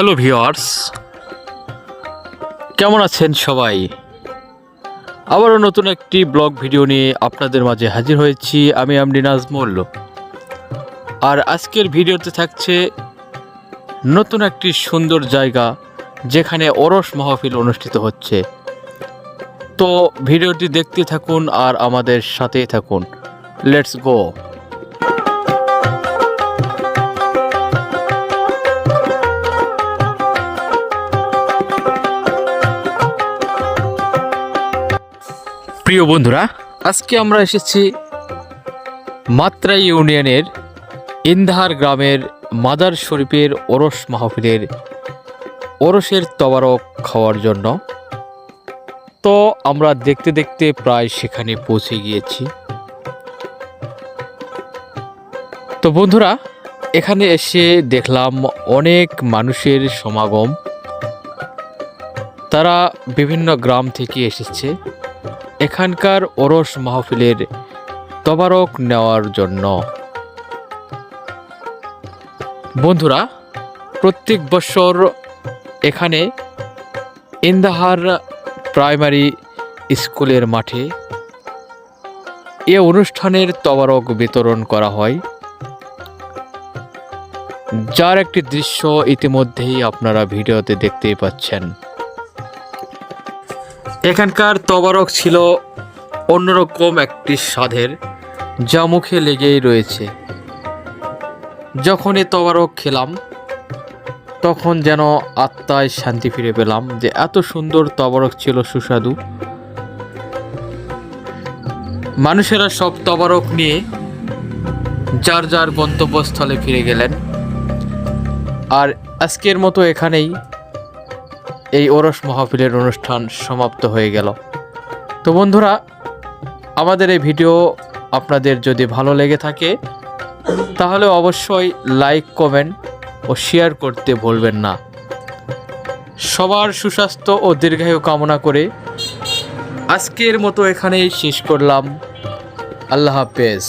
Hello viewers, কেমন আছেন সবাই? আবারও নতুন একটি ব্লগ ভিডিও নিয়ে আপনাদের মাঝে হাজির হয়েছি। আমি এমডি নাজমুল। আর আজকের ভিডিওতে থাকছে নতুন একটি সুন্দর জায়গা যেখানে ওরস মাহফিল অনুষ্ঠিত হচ্ছে। তো ভিডিওটি দেখতে থাকুন আর আমাদের সাথেই থাকুন। Let's go. প্রিয় বন্ধুরা, আজকে আমরা এসেছি মাত্রাই ইউনিয়নের ইন্দাহার গ্রামের মাদার শরীফের ওরস মাহফিলের ওরসের তবারক খাওয়ার জন্য। তো আমরা দেখতে দেখতে প্রায় সেখানে পৌঁছে গিয়েছি। তো বন্ধুরা, এখানে এসে দেখলাম অনেক মানুষের সমাগম। তারা বিভিন্ন গ্রাম থেকে এসেছে এখানকার ওরস মাহফিলের তবারক নেওয়ার জন্য। বন্ধুরা, প্রত্যেক বছর এখানে ইন্দাহার প্রাইমারি স্কুলের মাঠে এ অনুষ্ঠানের তবারক বিতরণ করা হয়, যার একটি দৃশ্য ইতিমধ্যেই আপনারা ভিডিওতে দেখতেই পাচ্ছেন। এখানকার তবারক ছিল অন্যরকম একটি স্বাদের, যা মুখে লেগেই রয়েছে। যখন এ তবারক খেলাম তখন যেন আত্মায় শান্তি ফিরে পেলাম, যে এত সুন্দর তবারক ছিল, সুস্বাদু। মানুষেরা সব তবারক নিয়ে যার যার গন্তব্যস্থলে ফিরে গেলেন। আর আজকের মতো এখানেই এই ওরস মাহফিলের অনুষ্ঠান সমাপ্ত হয়ে গেল। তো বন্ধুরা, আমাদের এই ভিডিও আপনাদের যদি ভালো লেগে থাকে তাহলে অবশ্যই লাইক, কমেন্ট ও শেয়ার করতে ভুলবেন না। সবার সুস্বাস্থ্য ও দীর্ঘায়ু কামনা করে আজকের মতো এখানেই শেষ করলাম। আল্লাহ হাফেজ।